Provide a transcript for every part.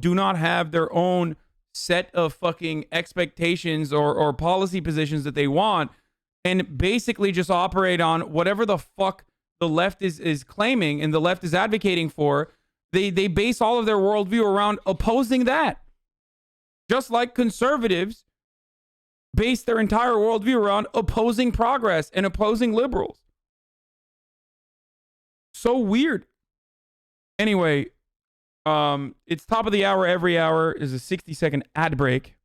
do not have their own set of fucking expectations or policy positions that they want, and basically just operate on whatever the fuck the left is claiming and the left is advocating for. They base all of their worldview around opposing that. Just like conservatives base their entire worldview around opposing progress and opposing liberals. So weird. Anyway, it's top of the hour. Every hour is a 60-second ad break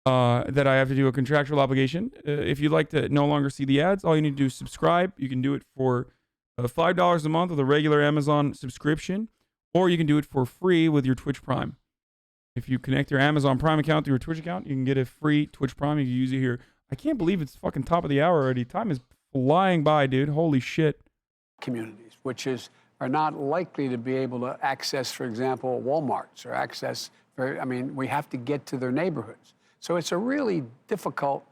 that I have to do, a contractual obligation. If you'd like to no longer see the ads, all you need to do is subscribe. You can do it for $5 a month with a regular Amazon subscription, or you can do it for free with your Twitch Prime. If you connect your Amazon Prime account to your Twitch account, you can get a free Twitch Prime. You can use it here. I can't believe it's fucking top of the hour already. Time is flying by, dude. Holy shit. Communities, which are not likely to be able to access, for example, Walmarts or access, we have to get to their neighborhoods. So it's a really difficult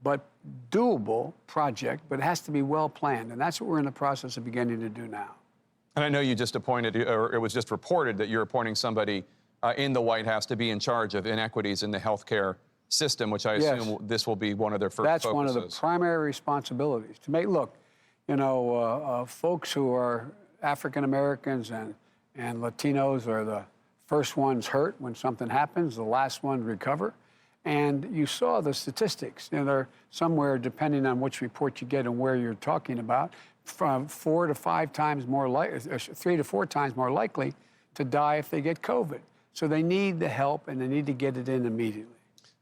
but doable project, but it has to be well planned. And that's what we're in the process of beginning to do now. And I know you just appointed, or it was just reported that you're appointing somebody in the White House to be in charge of inequities in the healthcare system, which I assume this will be one of their first focuses. One of the primary responsibilities. To make, look, folks who are African Americans and Latinos are the first ones hurt when something happens, the last ones recover. And you saw the statistics. They're somewhere, depending on which report you get and where you're talking about, from 3 to 4 times more likely to die if they get COVID. So they need the help, and they need to get it in immediately.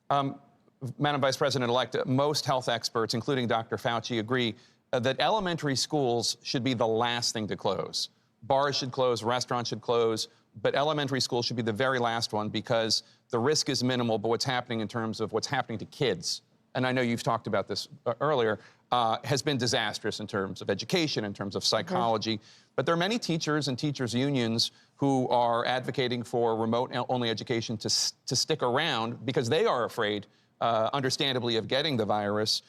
Madam Vice President-elect, most health experts, including Dr. Fauci, agree that elementary schools should be the last thing to close. Bars should close, restaurants should close, but elementary schools should be the very last one because the risk is minimal, but what's happening in terms of what's happening to kids, and I know you've talked about this earlier, has been disastrous in terms of education, in terms of psychology. But there are many teachers and teachers' unions who are advocating for remote-only education to stick around because they are afraid, understandably, of getting the virus.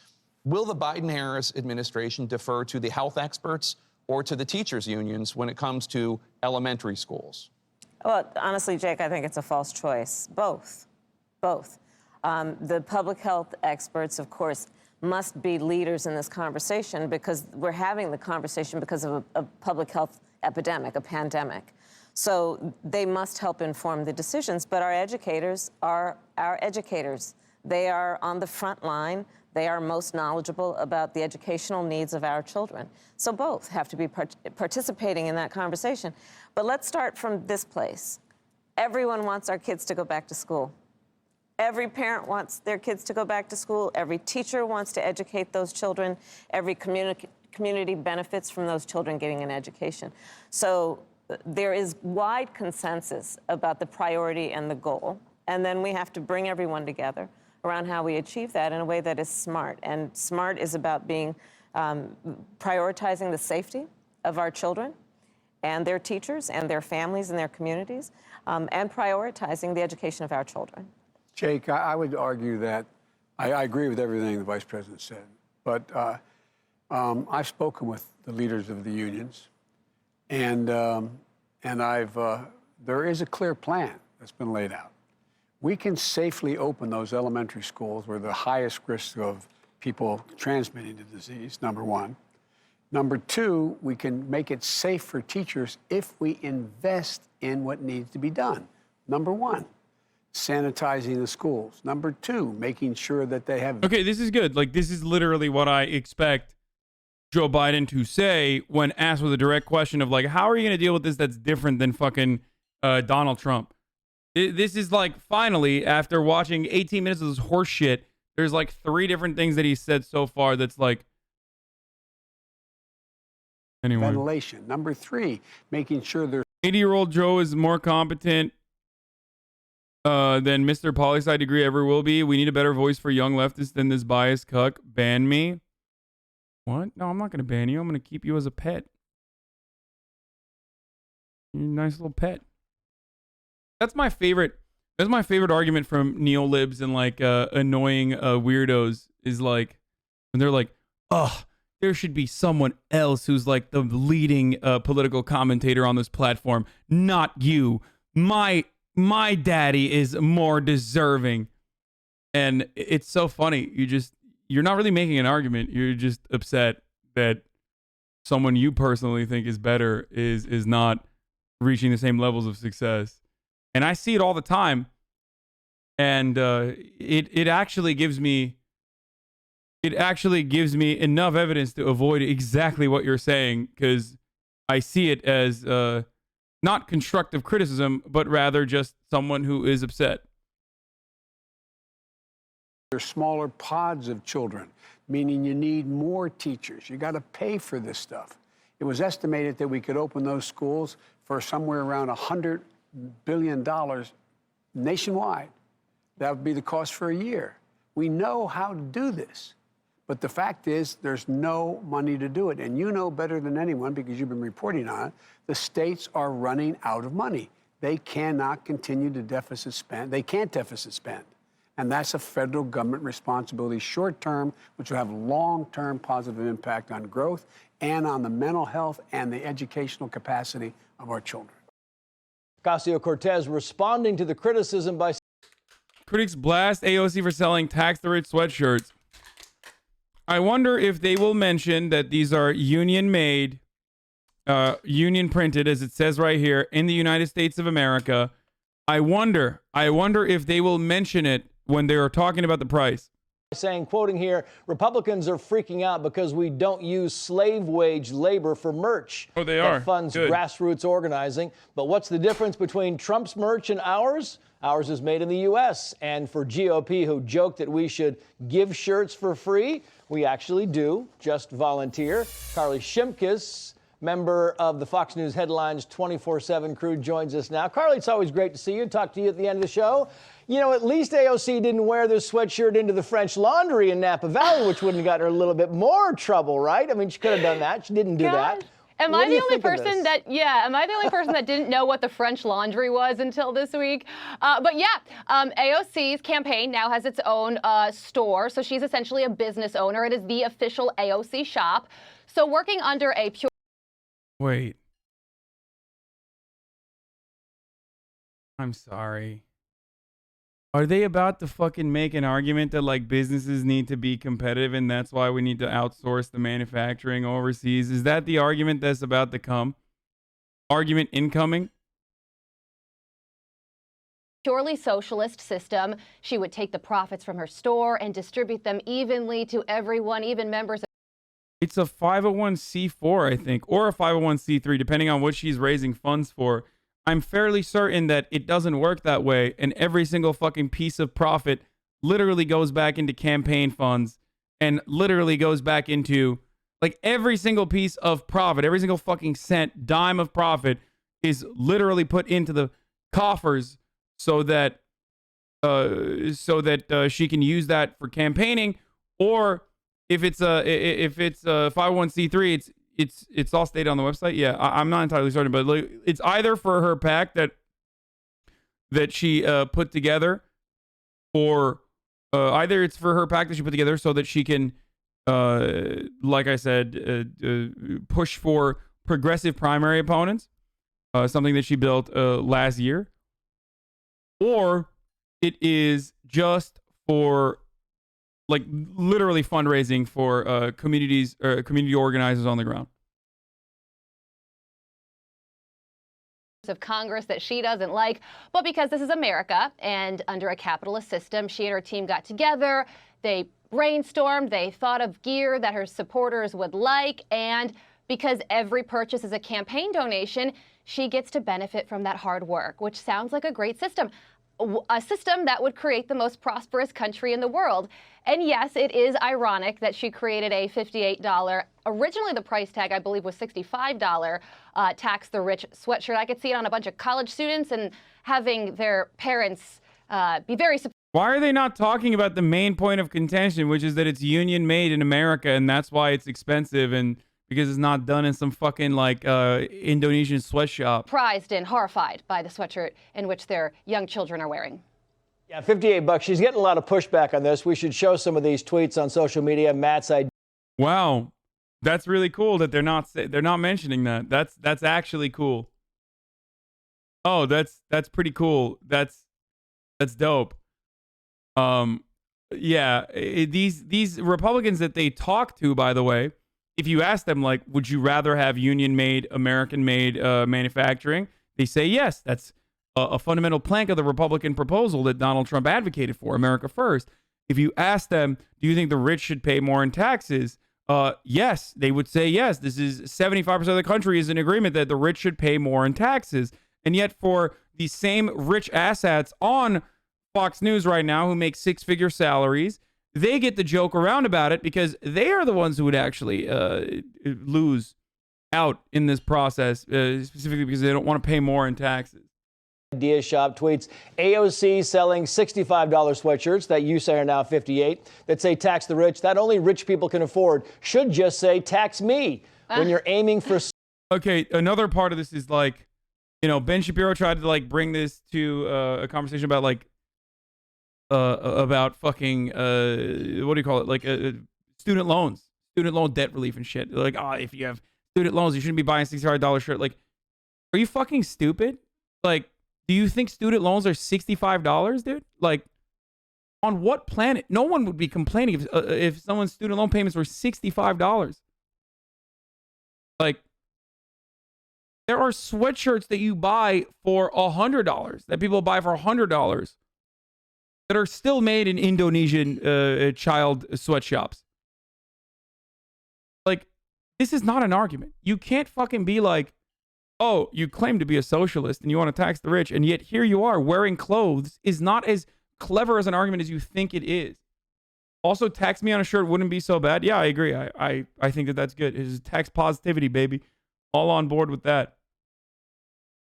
Will the Biden-Harris administration defer to the health experts or to the teachers' unions when it comes to elementary schools? Well, honestly, Jake, I think it's a false choice. Both. The public health experts, of course, must be leaders in this conversation because we're having the conversation because of a public health epidemic, a pandemic. So they must help inform the decisions, but our educators are our educators. They are on the front line. They are most knowledgeable about the educational needs of our children. So both have to be participating in that conversation. But let's start from this place. Everyone wants our kids to go back to school. Every parent wants their kids to go back to school. Every teacher wants to educate those children. Every community benefits from those children getting an education. So there is wide consensus about the priority and the goal. And then we have to bring everyone together around how we achieve that in a way that is smart. And smart is about being prioritizing the safety of our children and their teachers and their families and their communities, and prioritizing the education of our children. Jake, I would argue that I agree with everything the Vice President said, but I've spoken with the leaders of the unions, and there is a clear plan that's been laid out. We can safely open those elementary schools where the highest risk of people transmitting the disease, number one. Number two, we can make it safe for teachers if we invest in what needs to be done. Number one, sanitizing the schools. Number two, making sure that they have... Okay, this is good. Like, this is literally what I expect Joe Biden to say when asked with a direct question of, like, how are you going to deal with this that's different than fucking Donald Trump? This is like, finally, after watching 18 minutes of this horse shit, there's like 3 different things that he said so far that's like... Anyway. Ventilation. Number 3, making sure there's... 80-year-old Joe is more competent than Mr. Poli-sci degree ever will be. We need a better voice for young leftists than this biased cuck. Ban me? What? No, I'm not going to ban you. I'm going to keep you as a pet. You're a nice little pet. That's my favorite. That's my favorite argument from neolibs and like annoying weirdos is like when they're like, "Ugh, there should be someone else who's like the leading political commentator on this platform, not you. My my daddy is more deserving. And it's so funny. You're not really making an argument. You're just upset that someone you personally think is better is not reaching the same levels of success. And I see it all the time. And it actually gives me enough evidence to avoid exactly what you're saying, because I see it as not constructive criticism, but rather just someone who is upset. There's smaller pods of children, meaning you need more teachers. You got to pay for this stuff. It was estimated that we could open those schools for somewhere around $100 billion nationwide. That would be the cost for a year. We know how to do this. But the fact is, there's no money to do it. And you know better than anyone, because you've been reporting on it, the states are running out of money. They cannot continue to deficit spend. They can't deficit spend. And that's a federal government responsibility short term, which will have long-term positive impact on growth and on the mental health and the educational capacity of our children. Ocasio-Cortez responding to the criticism by... Critics blast AOC for selling tax-the-rich sweatshirts. I wonder if they will mention that these are union-made, union-printed, as it says right here, in the United States of America. I wonder if they will mention it when they are talking about the price. Saying, quoting here, Republicans are freaking out because we don't use slave wage labor for merch. Oh, they are. That funds Good. grassroots organizing. But what's the difference between Trump's merch and ours? Ours is made in the U.S. And for GOP, who joke that we should give shirts for free, we actually do. Just volunteer. Carly Shimkus, member of the Fox News Headlines 24/7 crew, joins us now. Carly, it's always great to see you. Talk to you at the end of the show. You know, at least AOC didn't wear this sweatshirt into the French Laundry in Napa Valley, which wouldn't have gotten her a little bit more trouble, right? I mean, she could have done that. She didn't do that. Am I the only person that didn't know what the French Laundry was until this week? AOC's campaign now has its own store, so she's essentially a business owner. It is the official AOC shop. So working under a pure... Wait. I'm sorry. Are they about to fucking make an argument that like businesses need to be competitive and that's why we need to outsource the manufacturing overseas? Is that the argument that's about to come? Argument incoming? Purely socialist system. She would take the profits from her store and distribute them evenly to everyone, even members of... It's a 501c4, I think, or a 501c3, depending on what she's raising funds for. I'm fairly certain that it doesn't work that way, and every single fucking piece of profit literally goes back into campaign funds and literally goes back into, like, every single piece of profit, every single fucking cent, dime of profit is literally put into the coffers so that she can use that for campaigning, or if it's a 501c3, it's all stated on the website. Yeah, I'm not entirely certain, but like, it's either for her PAC that she put together, or either it's for her PAC that she put together so that she can, like I said, push for progressive primary opponents, something that she built last year, or it is just for like literally fundraising for community organizers on the ground. Of Congress that she doesn't like, but because this is America and under a capitalist system, she and her team got together, they brainstormed, they thought of gear that her supporters would like, and because every purchase is a campaign donation, she gets to benefit from that hard work, which sounds like a great system. A system that would create the most prosperous country in the world. And yes, it is ironic that she created a $58, originally the price tag, I believe, was $65 tax the rich sweatshirt. I could see it on a bunch of college students and having their parents be very supportive. Why are they not talking about the main point of contention, which is that it's union made in America and that's why it's expensive, and because it's not done in some fucking like Indonesian sweatshop? Surprised and horrified by the sweatshirt in which their young children are wearing. Yeah, $58. She's getting a lot of pushback on this. We should show some of these tweets on social media. Matt's idea. Wow, that's really cool that they're not mentioning that. That's actually cool. Oh, that's pretty cool. That's dope. Yeah, these Republicans that they talk to, by the way, if you ask them, like, would you rather have union-made, American-made manufacturing? They say yes. That's a fundamental plank of the Republican proposal that Donald Trump advocated for, America First. If you ask them, do you think the rich should pay more in taxes? Yes, they would say yes. This is 75% of the country is in agreement that the rich should pay more in taxes. And yet for the same rich asshats on Fox News right now who make six-figure salaries, they get the joke around about it because they are the ones who would actually lose out in this process, specifically because they don't want to pay more in taxes. Idea Shop tweets, AOC selling $65 sweatshirts that you say are now $58 that say tax the rich, that only rich people can afford, should just say tax me when you're aiming for... Okay, another part of this is like, you know, Ben Shapiro tried to like bring this to a conversation about like, about fucking, what do you call it? Like student loan debt relief and shit. Like, oh, if you have student loans, you shouldn't be buying a $65 shirt. Like, are you fucking stupid? Like, do you think student loans are $65, dude? Like, on what planet? No one would be complaining if someone's student loan payments were $65. Like, there are sweatshirts that you buy for $100, that people buy for $100, that are still made in Indonesian child sweatshops. Like, this is not an argument. You can't fucking be like, oh, you claim to be a socialist and you want to tax the rich, and yet here you are wearing clothes is not as clever as an argument as you think it is. Also, tax me on a shirt wouldn't be so bad. Yeah, I agree. I think that that's good. It is tax positivity, baby. All on board with that.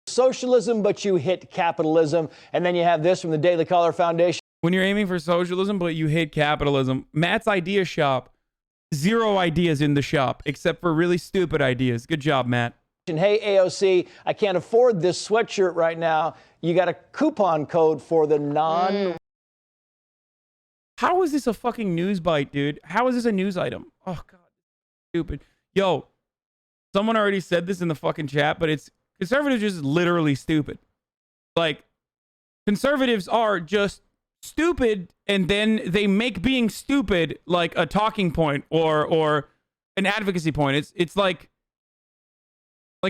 Socialism, but you hit capitalism. And then you have this from the Daily Caller Foundation. When you're aiming for socialism, but you hate capitalism, Matt's Idea Shop, 0 ideas in the shop, except for really stupid ideas. Good job, Matt. Hey, AOC, I can't afford this sweatshirt right now. You got a coupon code for the How is this a fucking news bite, dude? How is this a news item? Oh, God. Stupid. Yo, someone already said this in the fucking chat, but it's conservatives just literally stupid. Like, conservatives are just stupid, and then they make being stupid like a talking point or an advocacy point. It's like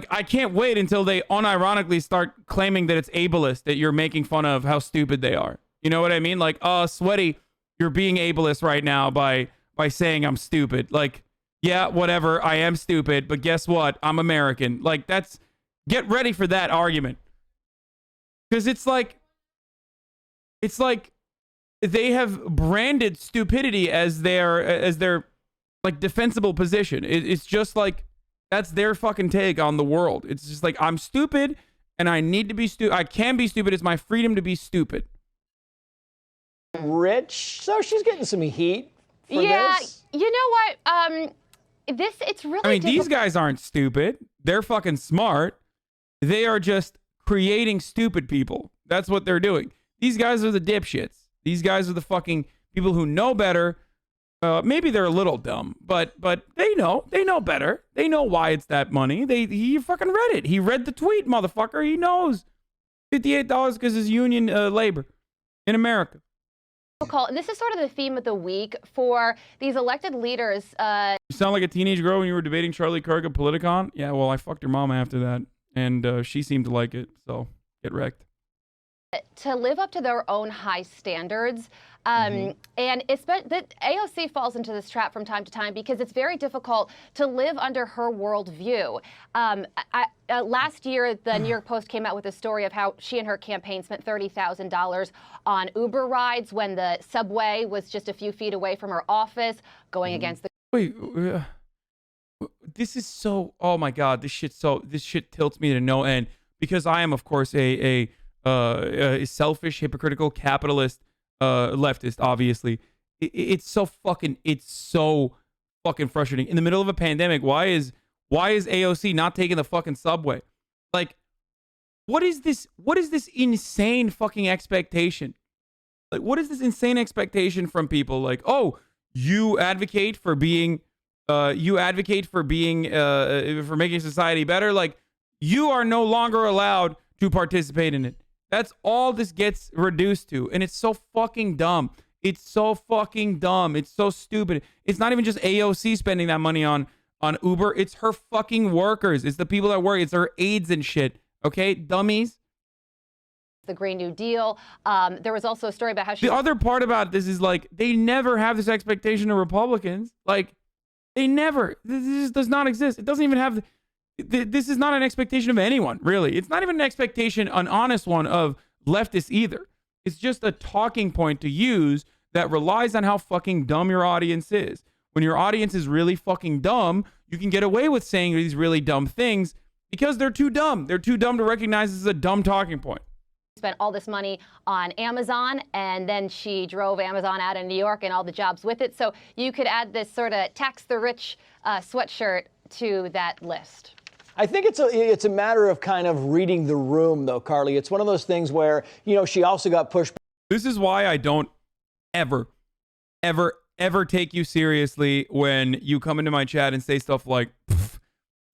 I can't wait until they unironically start claiming that it's ableist, that you're making fun of how stupid they are. You know what I mean? Like, Sweaty, you're being ableist right now by saying I'm stupid. Like, yeah, whatever, I am stupid, but guess what? I'm American. Like, get ready for that argument. Because it's like they have branded stupidity as their like defensible position. It's just like, that's their fucking take on the world. It's just like, I'm stupid and I need to be stupid. I can be stupid. It's my freedom to be stupid. Rich, so she's getting some heat for this. You know what? It's really I mean, these guys aren't stupid. They're fucking smart. They are just creating stupid people. That's what they're doing. These guys are the dipshits. These guys are the fucking people who know better. Maybe they're a little dumb, but they know better. They know why it's that money. He fucking read it. He read the tweet, motherfucker. He knows $58 because it's union labor in America. And this is sort of the theme of the week for these elected leaders. You sound like a teenage girl when you were debating Charlie Kirk at Politicon. Yeah, well, I fucked your mom after that, and she seemed to like it. So get wrecked. To live up to their own high standards. And the AOC falls into this trap from time to time because it's very difficult to live under her worldview. Last year, the New York Post came out with a story of how she and her campaign spent $30,000 on Uber rides when the subway was just a few feet away from her office, going against the... Wait, this is so... Oh my God, this shit tilts me to no end because I am, of course, a selfish, hypocritical, capitalist leftist, obviously. It's so fucking frustrating. In the middle of a pandemic, why is AOC not taking the fucking subway? Like, what is this insane fucking expectation? Like, what is this insane expectation from people? Like, oh, you advocate for making society better. Like, you are no longer allowed to participate in it. That's all this gets reduced to. And it's so fucking dumb. It's so fucking dumb. It's so stupid. It's not even just AOC spending that money on Uber. It's her fucking workers. It's the people that work. It's her aides and shit. Okay, dummies. The Green New Deal. There was also a story about how she... The other part about this is, like, they never have this expectation of Republicans. Like, they never. This just does not exist. It doesn't even have... This is not an expectation of anyone, really. It's not even an expectation, an honest one, of leftists either. It's just a talking point to use that relies on how fucking dumb your audience is. When your audience is really fucking dumb, you can get away with saying these really dumb things because they're too dumb. They're too dumb to recognize this is a dumb talking point. Spent all this money on Amazon, and then she drove Amazon out in New York and all the jobs with it. So you could add this sort of tax the rich sweatshirt to that list. I think it's a matter of kind of reading the room, though, Carly. It's one of those things where, you know, she also got pushed. This is why I don't ever take you seriously when you come into my chat and say stuff like,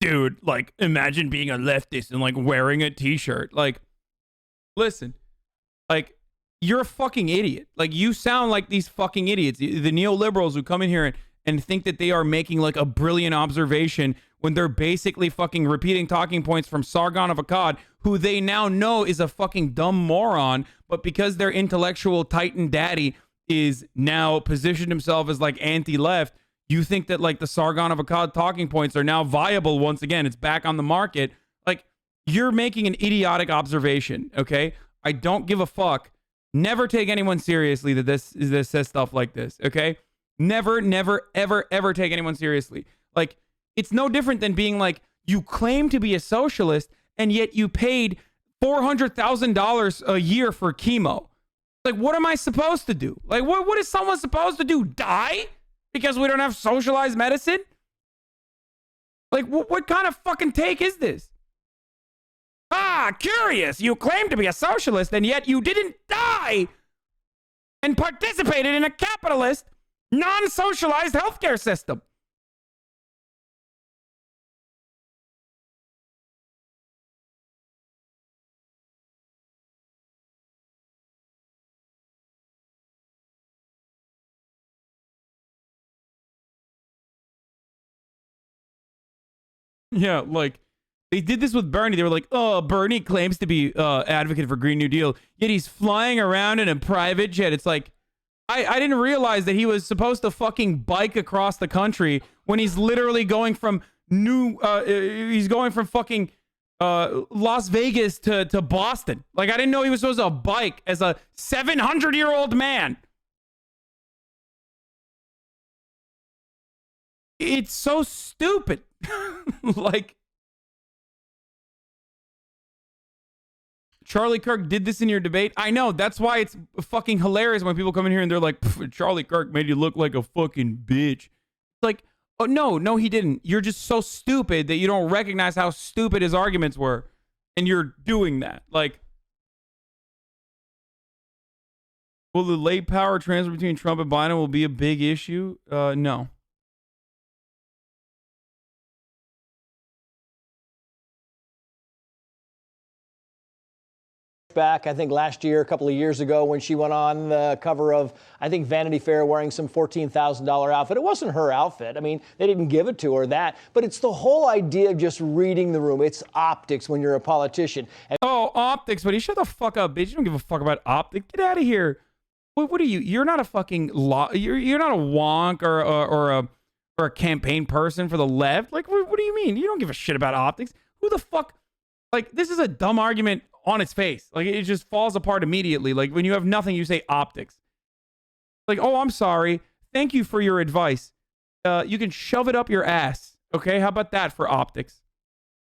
dude, like, imagine being a leftist and, like, wearing a t-shirt. Like, listen, like, you're a fucking idiot. Like, you sound like these fucking idiots. The neoliberals who come in here and think that they are making, like, a brilliant observation when they're basically fucking repeating talking points from Sargon of Akkad, who they now know is a fucking dumb moron, but because their intellectual titan daddy is now positioned himself as, like, anti-left, you think that, like, the Sargon of Akkad talking points are now viable once again. It's back on the market. Like, you're making an idiotic observation, okay? I don't give a fuck. Never take anyone seriously that this says stuff like this, okay? Never, ever take anyone seriously. Like, it's no different than being like, you claim to be a socialist, and yet you paid $400,000 a year for chemo. Like, what am I supposed to do? Like, what is someone supposed to do? Die? Because we don't have socialized medicine? Like, what kind of fucking take is this? Ah, curious. You claim to be a socialist, and yet you didn't die and participated in a capitalist, non-socialized healthcare system. Yeah, like, they did this with Bernie. They were like, oh, Bernie claims to be advocate for Green New Deal, yet he's flying around in a private jet. It's like, I didn't realize that he was supposed to fucking bike across the country when he's literally going from fucking Las Vegas to Boston. Like, I didn't know he was supposed to bike as a 700-year-old man. It's so stupid. Like, Charlie Kirk did this in your debate. I know. That's why it's fucking hilarious when people come in here and they're like, Charlie Kirk made you look like a fucking bitch. It's like, oh, no, he didn't. You're just so stupid that you don't recognize how stupid his arguments were. And you're doing that. Like, will the late power transfer between Trump and Biden will be a big issue? No. Back, I think last year, a couple of years ago, when she went on the cover of, I think, Vanity Fair wearing some $14,000 outfit. It wasn't her outfit. I mean, they didn't give it to her, but it's the whole idea of just reading the room. It's optics when you're a politician. And Optics, buddy. Shut the fuck up, bitch. You don't give a fuck about optics. Get out of here. What are you? You're not a fucking you're not a wonk or a campaign person for the left. Like, what do you mean? You don't give a shit about optics. Who the fuck? Like, this is a dumb argument on its face. Like, it just falls apart immediately. Like, when you have nothing, you say optics. Like, oh, I'm sorry. Thank you for your advice. You can shove it up your ass. Okay? How about that for optics?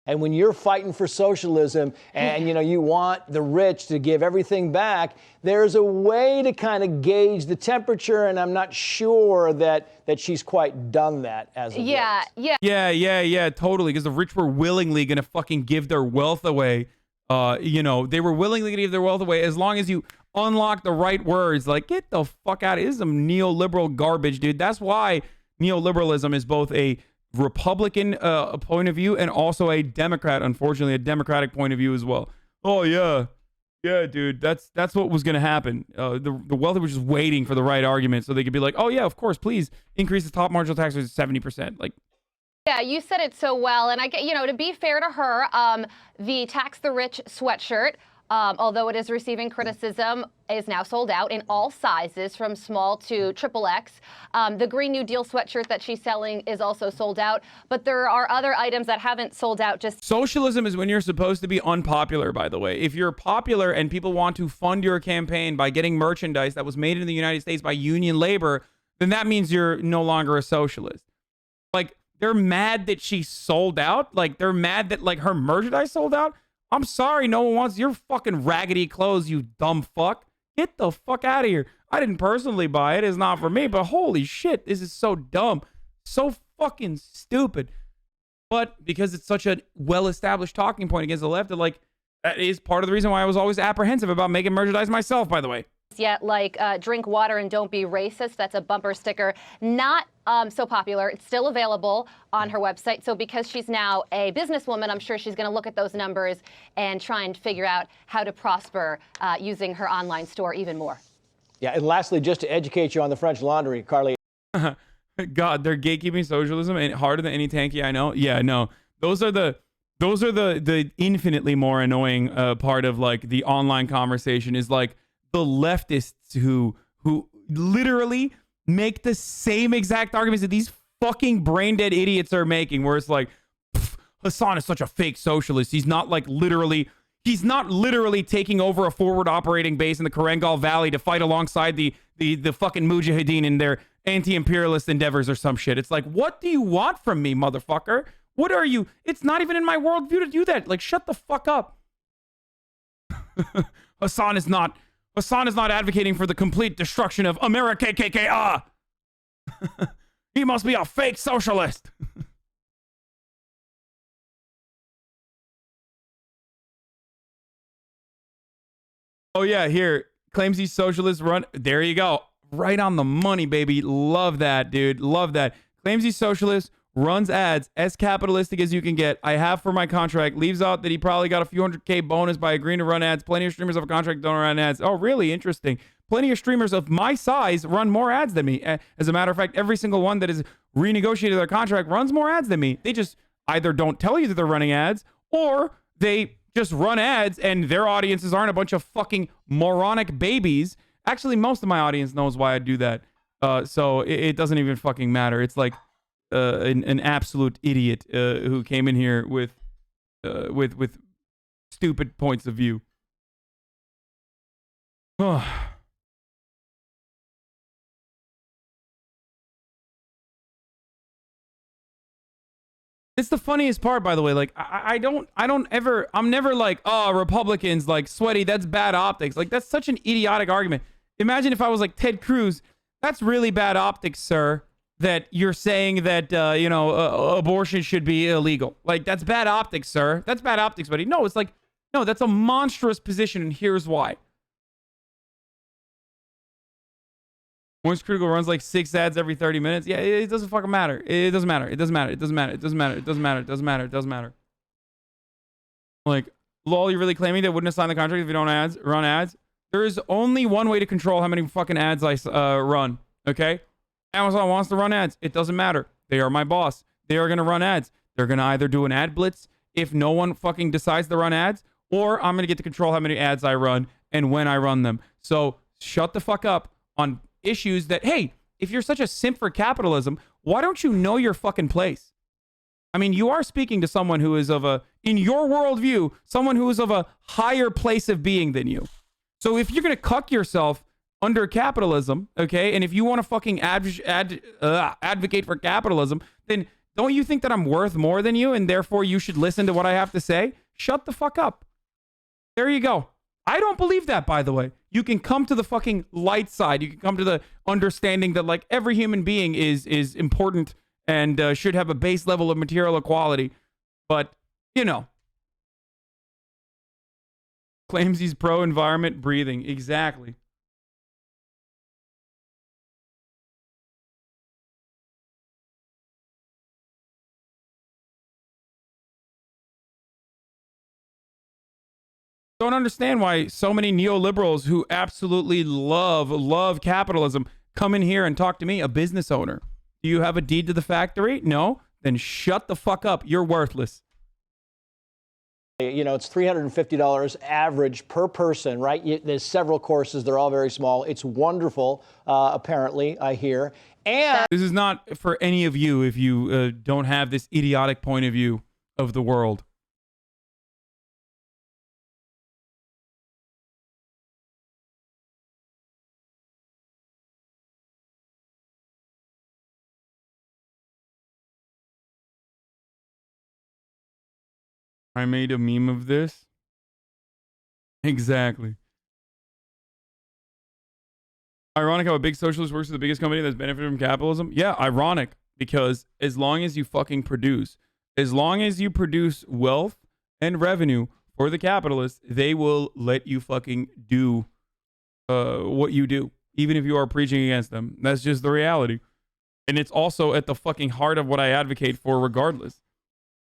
And when you're fighting for socialism and, you know, you want the rich to give everything back, there's a way to kind of gauge the temperature, and I'm not sure that she's quite done that as of late. Yeah, totally. Because the rich were willingly going to fucking give their wealth away. They were willingly going to give their wealth away as long as you unlock the right words. Like, get the fuck out of here. This is some neoliberal garbage, dude. That's why neoliberalism is both a Republican point of view and also a Democrat, unfortunately, a Democratic point of view as well. Oh yeah, yeah, dude. That's what was gonna happen. The wealthy were just waiting for the right argument so they could be like, oh yeah, of course, please increase the top marginal tax rate to 70%. Like, Yeah, you said it so well. And I get, to be fair to her, the Tax the Rich sweatshirt, although it is receiving criticism, is now sold out in all sizes from small to XXX. The Green New Deal sweatshirt that she's selling is also sold out. But there are other items that haven't sold out. Just socialism is when you're supposed to be unpopular, by the way. If you're popular and people want to fund your campaign by getting merchandise that was made in the United States by union labor, then that means you're no longer a socialist. Like, they're mad that she sold out. Like, they're mad that, like, her merchandise sold out. I'm sorry, no one wants your fucking raggedy clothes, you dumb fuck. Get the fuck out of here. I didn't personally buy it. It's not for me, but holy shit, this is so dumb. So fucking stupid. But because it's such a well-established talking point against the left, that is part of the reason why I was always apprehensive about making merchandise myself, by the way. yet, like drink water and don't be racist. That's a bumper sticker. Not so popular. It's still available on her website. So because she's now a businesswoman, I'm sure she's going to look at those numbers and try and figure out how to prosper using her online store even more. Yeah, and lastly, just to educate you on the French Laundry, Carly. God, they're gatekeeping socialism and harder than any tanky I know. Yeah, no, those are the infinitely more annoying part of like the online conversation is like the leftists who literally make the same exact arguments that these fucking brain dead idiots are making, where it's like, Hassan is such a fake socialist. He's not literally taking over a forward operating base in the Karangal Valley to fight alongside the fucking Mujahideen in their anti-imperialist endeavors or some shit. It's like, what do you want from me, motherfucker? What are you? It's not even in my worldview to do that. Like, shut the fuck up. Hassan is not advocating for the complete destruction of America, KKK. He must be a fake socialist. Oh yeah, here. Claims he's socialist. Run. There you go. Right on the money, baby. Love that, dude. Love that. Claims he's socialist. Runs ads. As capitalistic as you can get. I have for my contract. Leaves out that he probably got a few $100K bonus by agreeing to run ads. Plenty of streamers have a contract don't run ads. Oh, really? Interesting. Plenty of streamers of my size run more ads than me. As a matter of fact, every single one that has renegotiated their contract runs more ads than me. They just either don't tell you that they're running ads, or they just run ads and their audiences aren't a bunch of fucking moronic babies. Actually, most of my audience knows why I do that. So it doesn't even fucking matter. It's like an absolute idiot who came in here with stupid points of view. It's the funniest part, by the way. Like, I'm never like, oh, Republicans, like, sweaty, that's bad optics. Like, that's such an idiotic argument. Imagine if I was like Ted Cruz. That's really bad optics, sir, that you're saying that, abortion should be illegal. Like, that's bad optics, sir. That's bad optics, buddy. No, it's like, no, that's a monstrous position, and here's why. Moist Critical runs like 6 ads every 30 minutes. Yeah, it doesn't fucking matter. It doesn't matter. It doesn't matter. It doesn't matter. It doesn't matter. It doesn't matter. It doesn't matter. It doesn't matter. Like, lol, you're really claiming they wouldn't have signed the contract if you don't run ads? There is only one way to control how many fucking ads I run, okay? Amazon wants to run ads. It doesn't matter. They are my boss. They are going to run ads. They're going to either do an ad blitz if no one fucking decides to run ads, or I'm going to get to control how many ads I run and when I run them. So shut the fuck up on issues that, hey, if you're such a simp for capitalism, why don't you know your fucking place? I mean, you are speaking to someone who is in your worldview, someone who is of a higher place of being than you. So if you're going to cuck yourself under capitalism, okay, and if you want to fucking advocate for capitalism, then don't you think that I'm worth more than you and therefore you should listen to what I have to say? Shut the fuck up. There you go. I don't believe that, by the way. You can come to the fucking light side. You can come to the understanding that, like, every human being is important and should have a base level of material equality. But, claims he's pro-environment breathing. Exactly. Don't understand why so many neoliberals who absolutely love capitalism come in here and talk to me, a business owner. Do you have a deed to the factory? No? Then shut the fuck up. You're worthless. You know, it's $350 average per person, right? There's several courses. They're all very small. It's wonderful, apparently, I hear. And this is not for any of you if you don't have this idiotic point of view of the world. I made a meme of this. Exactly. Ironic how a big socialist works for the biggest company that's benefited from capitalism. Yeah, ironic, because as long as you fucking produce, as long as you produce wealth and revenue for the capitalists, they will let you fucking do what you do, even if you are preaching against them. That's just the reality. And it's also at the fucking heart of what I advocate for regardless.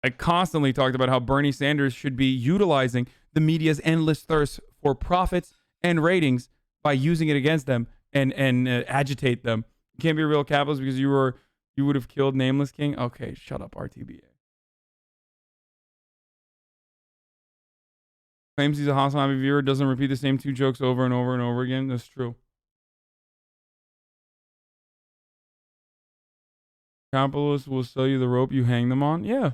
I constantly talked about how Bernie Sanders should be utilizing the media's endless thirst for profits and ratings by using it against them and agitate them. You can't be a real capitalist because you would have killed Nameless King. Okay, shut up, RTBA. Claims he's a Hasanabi viewer, doesn't repeat the same two jokes over and over and over again. That's true. Capitalists will sell you the rope you hang them on. Yeah.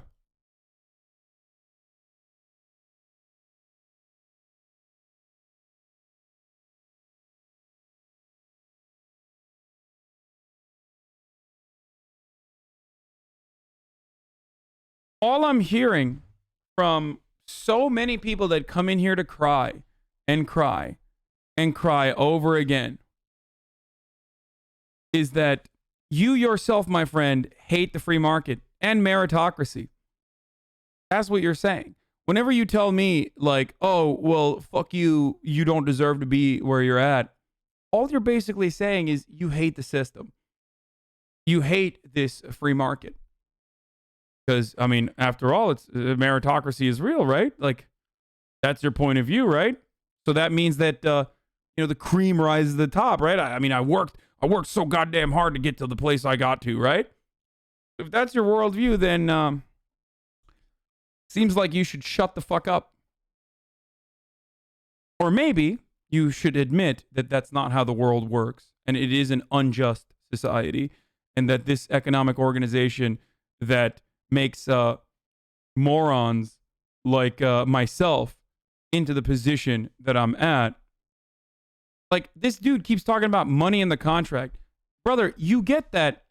All I'm hearing from so many people that come in here to cry and cry and cry over again is that you yourself, my friend, hate the free market and meritocracy. That's what you're saying. Whenever you tell me, like, oh, well, fuck you, you don't deserve to be where you're at, all you're basically saying is you hate the system. You hate this free market. Because, I mean, after all, it's meritocracy is real, right? Like, that's your point of view, right? So that means that, the cream rises to the top, right? I mean, I worked so goddamn hard to get to the place I got to, right? If that's your worldview, then seems like you should shut the fuck up. Or maybe you should admit that that's not how the world works, and it is an unjust society, and that this economic organization that makes morons like myself into the position that I'm at. Like, this dude keeps talking about money in the contract. Brother, you get that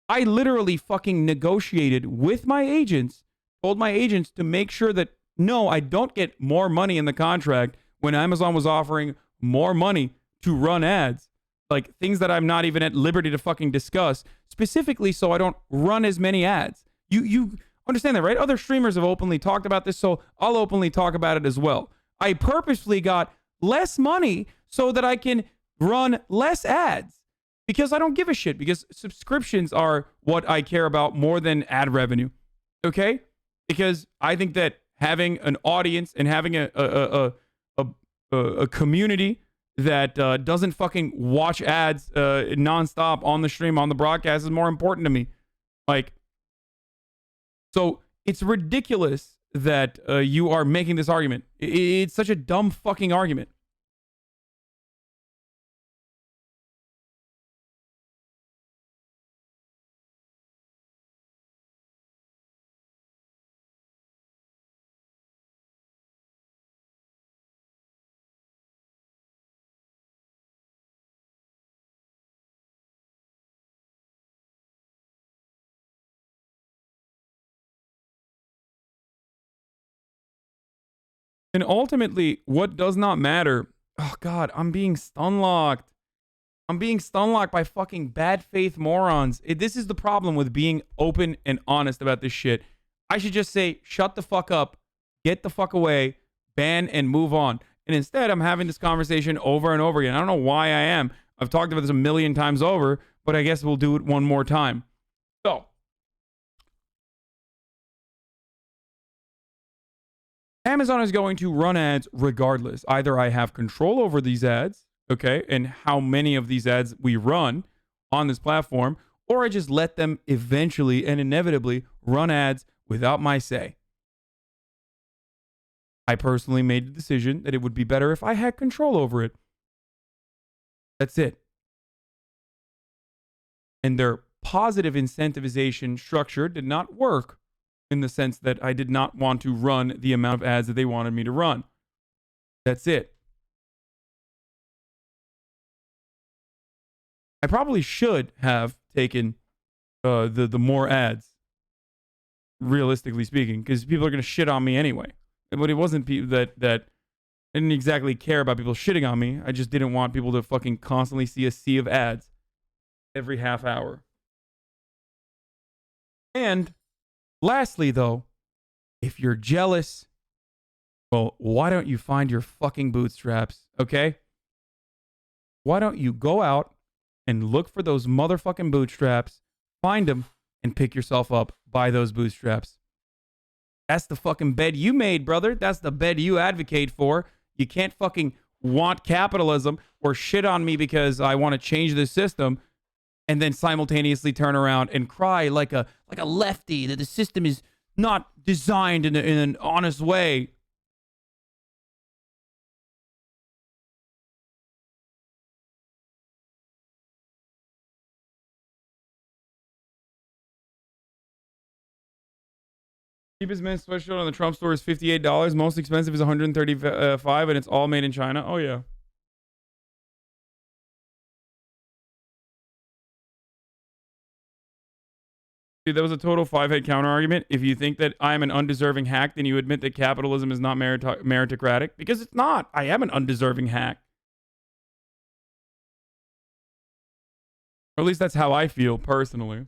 I literally fucking negotiated with my agents, told my agents to make sure that, no, I don't get more money in the contract when Amazon was offering more money to run ads. Like, things that I'm not even at liberty to fucking discuss, specifically so I don't run as many ads. You understand that, right? Other streamers have openly talked about this, so I'll openly talk about it as well. I purposefully got less money so that I can run less ads because I don't give a shit, because subscriptions are what I care about more than ad revenue, okay? Because I think that having an audience and having a community that doesn't fucking watch ads nonstop on the stream, on the broadcast, is more important to me. Like, so it's ridiculous that you are making this argument. It's such a dumb fucking argument. And ultimately, what does not matter... Oh, God, I'm being stun-locked. I'm being stun-locked by fucking bad faith morons. This is the problem with being open and honest about this shit. I should just say, shut the fuck up, get the fuck away, ban, and move on. And instead, I'm having this conversation over and over again. I don't know why I am. I've talked about this a million times over, but I guess we'll do it one more time. So, Amazon is going to run ads regardless. Either I have control over these ads, okay, and how many of these ads we run on this platform, or I just let them eventually and inevitably run ads without my say. I personally made the decision that it would be better if I had control over it. That's it. And their positive incentivization structure did not work in the sense that I did not want to run the amount of ads that they wanted me to run. That's it. I probably should have taken the more ads, realistically speaking, because people are going to shit on me anyway. But it wasn't people that I didn't exactly care about people shitting on me. I just didn't want people to fucking constantly see a sea of ads every half hour. And lastly, though, if you're jealous, well, why don't you find your fucking bootstraps, okay? Why don't you go out and look for those motherfucking bootstraps, find them, and pick yourself up by those bootstraps? That's the fucking bed you made, brother. That's the bed you advocate for. You can't fucking want capitalism or shit on me because I want to change the system and then simultaneously turn around and cry like a lefty that the system is not designed in an honest way. Cheapest men's sweatshirt on the Trump store is $58. Most expensive is $135, and it's all made in China. Oh, yeah. Dude, that was a total five-head counter argument. If you think that I'm an undeserving hack, then you admit that capitalism is not meritocratic. Because it's not. I am an undeserving hack. Or at least that's how I feel, personally.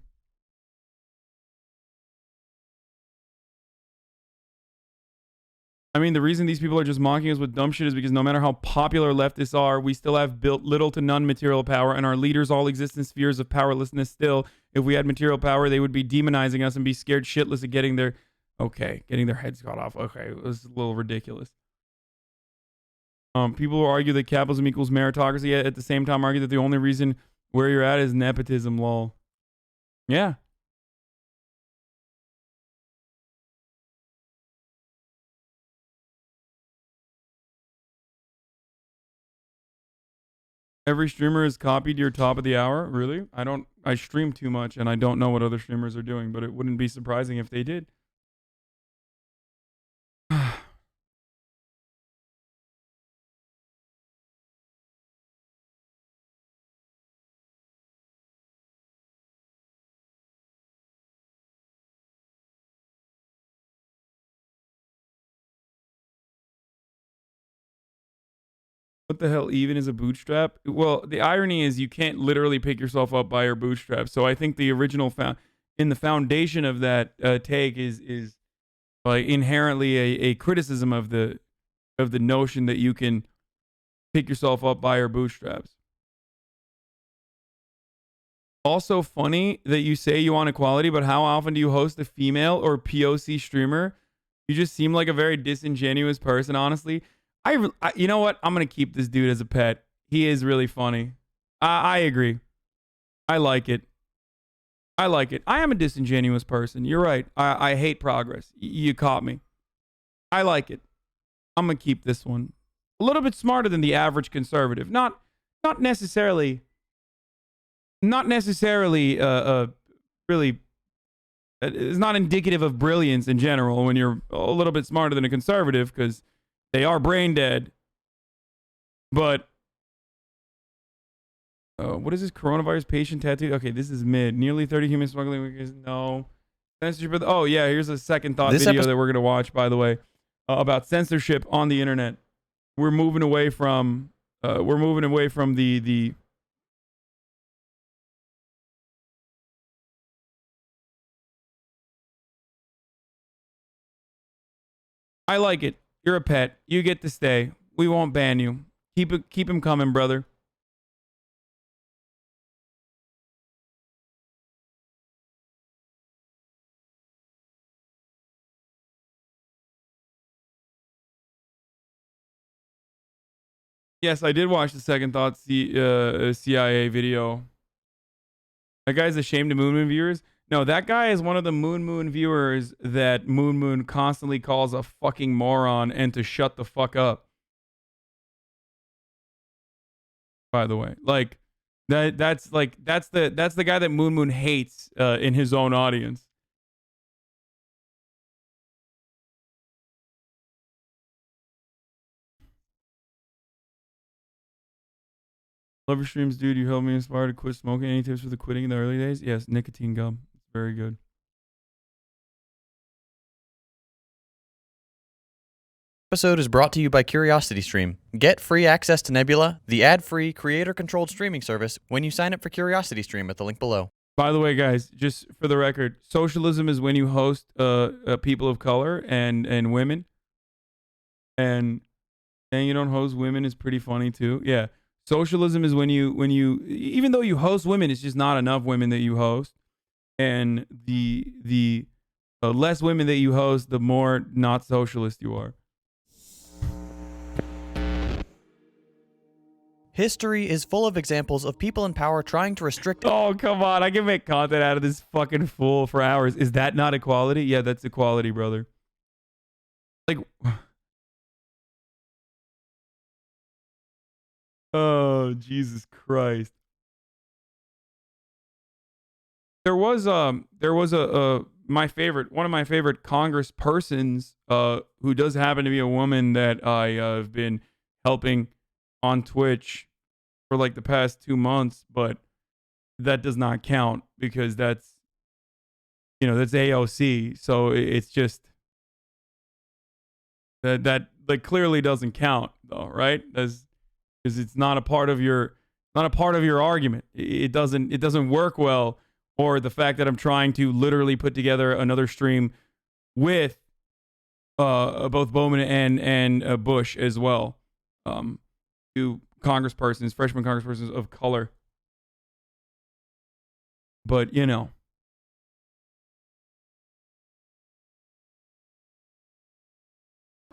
I mean, the reason these people are just mocking us with dumb shit is because no matter how popular leftists are, we still have built little to none material power, and our leaders all exist in spheres of powerlessness still. If we had material power, they would be demonizing us and be scared shitless of getting their heads cut off. Okay, it was a little ridiculous. People who argue that capitalism equals meritocracy at the same time argue that the only reason where you're at is nepotism, lol. Yeah. Every streamer has copied your top of the hour? Really? I stream too much and I don't know what other streamers are doing, but it wouldn't be surprising if they did. What the hell even is a bootstrap? Well, the irony is you can't literally pick yourself up by your bootstraps. So I think the original in the foundation of that take is like inherently a criticism of the notion that you can pick yourself up by your bootstraps. Also funny that you say you want equality, but how often do you host a female or POC streamer? You just seem like a very disingenuous person, honestly. You know what? I'm going to keep this dude as a pet. He is really funny. I agree. I like it. I like it. I am a disingenuous person. You're right. I hate progress. You caught me. I like it. I'm going to keep this one. A little bit smarter than the average conservative. Not necessarily really it's not indicative of brilliance in general when you're a little bit smarter than a conservative because they are brain dead. But what is this coronavirus patient tattoo? Okay, this is mid. Nearly 30 human smuggling. No. Censorship. Oh, yeah, here's a second thought video that we're going to watch, by the way, about censorship on the internet. We're moving away from the I like it. You're a pet. You get to stay. We won't ban you. Keep him coming, brother. Yes, I did watch the Second Thought CIA video. That guy's ashamed of Moon Moon viewers. No, that guy is one of the Moon Moon viewers that Moon Moon constantly calls a fucking moron and to shut the fuck up. By the way, like that's the guy that Moon Moon hates in his own audience. Love your streams, dude. You helped me inspire to quit smoking. Any tips for the quitting in the early days? Yes, nicotine gum. It's very good. Episode is brought to you by CuriosityStream. Get free access to Nebula, the ad-free, creator-controlled streaming service, when you sign up for CuriosityStream at the link below. By the way, guys, just for the record, socialism is when you host people of color and women. And saying you don't host women is pretty funny too. Yeah. Socialism is when you even though you host women, it's just not enough women that you host. And the less women that you host, the more not socialist you are. History is full of examples of people in power trying to restrict... Oh, come on. I can make content out of this fucking fool for hours. Is that not equality? Yeah, that's equality, brother. Like... Oh, Jesus Christ. There was one of my favorite congresspersons who does happen to be a woman that I have been helping on Twitch for like the past 2 months, but that does not count because that's AOC. So it's just that like clearly doesn't count though, right? Because it's not a part of your argument. It doesn't work well. Or the fact that I'm trying to literally put together another stream with both Bowman and Bush as well, two congresspersons, freshman congresspersons of color. But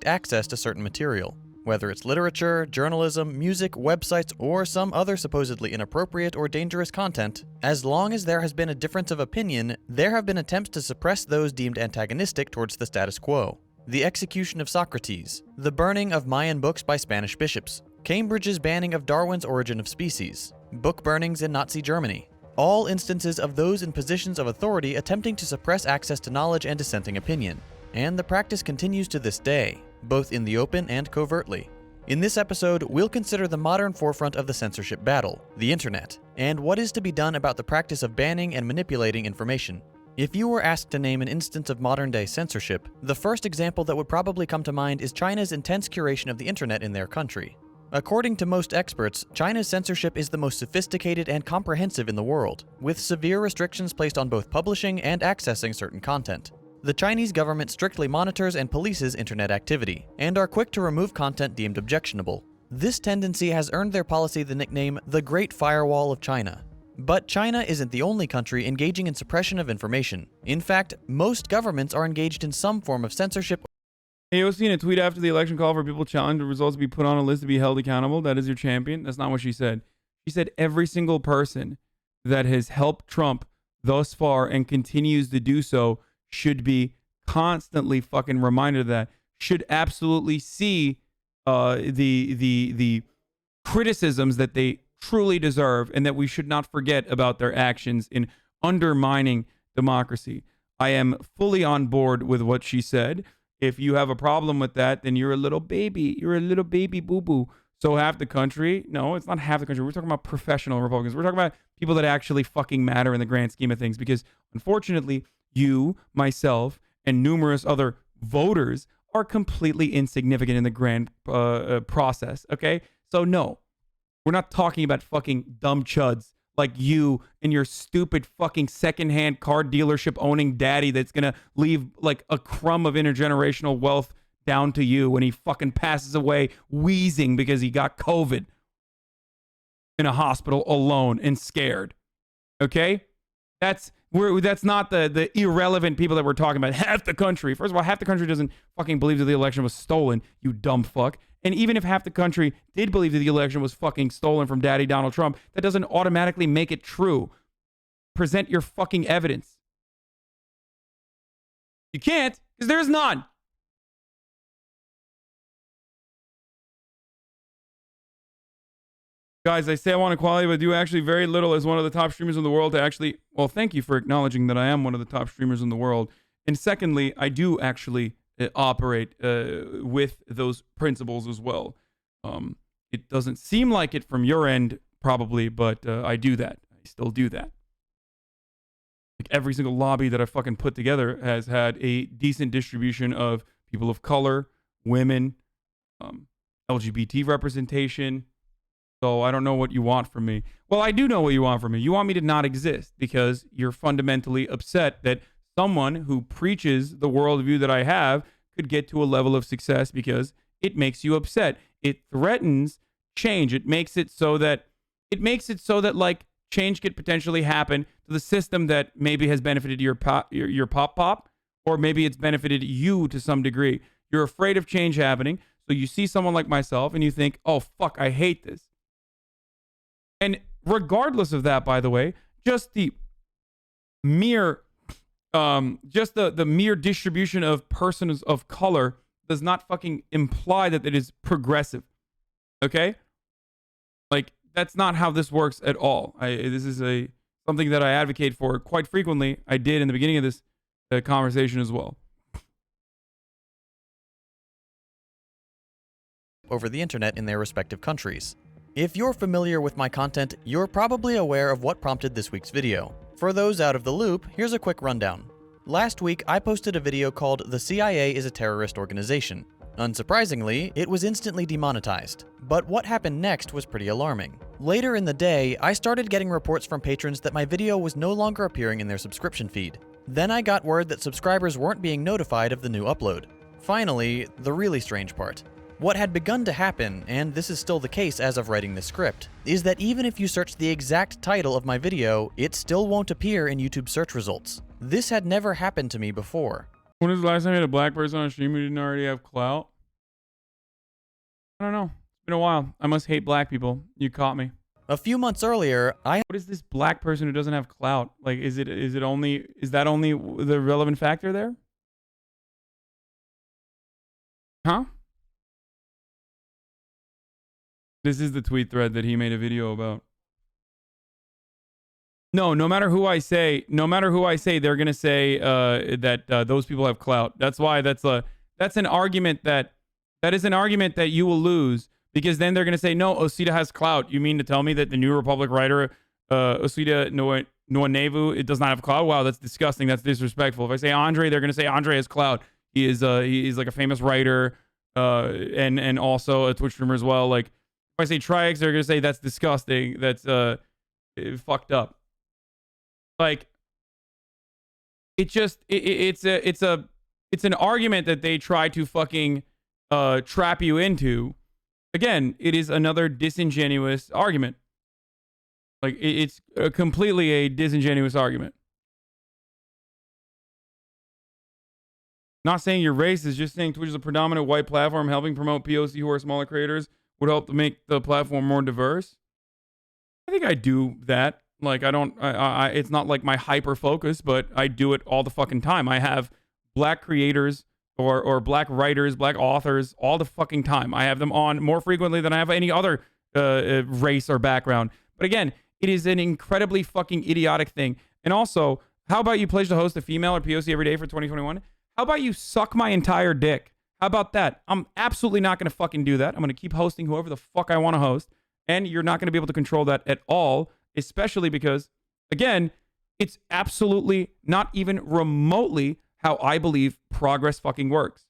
access to certain material, whether it's literature, journalism, music, websites, or some other supposedly inappropriate or dangerous content. As long as there has been a difference of opinion, there have been attempts to suppress those deemed antagonistic towards the status quo. The execution of Socrates, the burning of Mayan books by Spanish bishops, Cambridge's banning of Darwin's Origin of Species, book burnings in Nazi Germany. All instances of those in positions of authority attempting to suppress access to knowledge and dissenting opinion. And the practice continues to this day, both in the open and covertly. In this episode, we'll consider the modern forefront of the censorship battle, the internet, and what is to be done about the practice of banning and manipulating information. If you were asked to name an instance of modern-day censorship, the first example that would probably come to mind is China's intense curation of the internet in their country. According to most experts, China's censorship is the most sophisticated and comprehensive in the world, with severe restrictions placed on both publishing and accessing certain content. The Chinese government strictly monitors and polices internet activity, and are quick to remove content deemed objectionable. This tendency has earned their policy the nickname the Great Firewall of China. But China isn't the only country engaging in suppression of information. In fact, most governments are engaged in some form of censorship. AOC in a tweet after the election call for people challenged the results to be put on a list to be held accountable. That is your champion. That's not what she said. She said every single person that has helped Trump thus far and continues to do so should be constantly fucking reminded of that. Should absolutely see the criticisms that they truly deserve, and that we should not forget about their actions in undermining democracy. I am fully on board with what she said. If you have a problem with that, then you're a little baby. You're a little baby boo-boo. So half the country, no, it's not half the country. We're talking about professional Republicans. We're talking about people that actually fucking matter in the grand scheme of things. Because unfortunately, you, myself, and numerous other voters are completely insignificant in the grand process, okay? So no, we're not talking about fucking dumb chuds like you and your stupid fucking secondhand car dealership owning daddy that's gonna leave like a crumb of intergenerational wealth down to you when he fucking passes away wheezing because he got COVID in a hospital alone and scared. Okay? That's That's not the irrelevant people that we're talking about. Half the country. First of all, half the country doesn't fucking believe that the election was stolen, you dumb fuck. And even if half the country did believe that the election was fucking stolen from Daddy Donald Trump, that doesn't automatically make it true. Present your fucking evidence. You can't, because there's none. Guys, I say I want equality, but do actually very little as one of the top streamers in the world to actually... Well, thank you for acknowledging that I am one of the top streamers in the world. And secondly, I do actually operate with those principles as well. It doesn't seem like it from your end, probably, but I do that. I still do that. Like every single lobby that I fucking put together has had a decent distribution of people of color, women, LGBT representation. So I don't know what you want from me. Well, I do know what you want from me. You want me to not exist because you're fundamentally upset that someone who preaches the worldview that I have could get to a level of success because it makes you upset. It threatens change. It makes it so that like change could potentially happen to the system that maybe has benefited your pop, or maybe it's benefited you to some degree. You're afraid of change happening. So you see someone like myself and you think, oh, fuck, I hate this. And regardless of that, by the way, just the mere the mere distribution of persons of color does not fucking imply that it is progressive. Okay? Like, that's not how this works at all. This is something that I advocate for quite frequently. I did in the beginning of this conversation as well. Over the internet in their respective countries. If you're familiar with my content, you're probably aware of what prompted this week's video. For those out of the loop, here's a quick rundown. Last week, I posted a video called "The CIA is a Terrorist Organization." Unsurprisingly, it was instantly demonetized. But what happened next was pretty alarming. Later in the day, I started getting reports from patrons that my video was no longer appearing in their subscription feed. Then I got word that subscribers weren't being notified of the new upload. Finally, the really strange part. What had begun to happen, and this is still the case as of writing this script, is that even if you search the exact title of my video, it still won't appear in YouTube search results. This had never happened to me before. When was the last time you had a black person on stream who didn't already have clout? I don't know. It's been a while. I must hate black people. You caught me. A few months earlier, What is this black person who doesn't have clout? Like, is that only the relevant factor there? Huh? This is the tweet thread that he made a video about. No matter who I say, they're gonna say that those people have clout. That's why that's an argument that is an argument that you will lose, because then they're gonna say, no, Osita has clout. You mean to tell me that the New Republic writer Osita Nwanevu, it does not have clout? Wow, that's disgusting. That's disrespectful. If I say Andre, they're gonna say Andre has clout. He's like a famous writer and also a Twitch streamer as well. Like, if I say Trix, they're gonna say that's disgusting. That's fucked up. Like, it's an argument that they try to fucking trap you into. Again, it is another disingenuous argument. Like, it's completely a disingenuous argument. Not saying you're racist, just saying Twitch is a predominant white platform helping promote POC who are smaller creators would help to make the platform more diverse. I think I do that. Like, it's not like my hyper focus, but I do it all the fucking time. I have black creators or black writers, black authors all the fucking time. I have them on more frequently than I have any other race or background. But again, it is an incredibly fucking idiotic thing. And also, how about you pledge to host a female or POC every day for 2021? How about you suck my entire dick? How about that? I'm absolutely not going to fucking do that. I'm going to keep hosting whoever the fuck I want to host. And you're not going to be able to control that at all, especially because, again, it's absolutely not even remotely how I believe progress fucking works.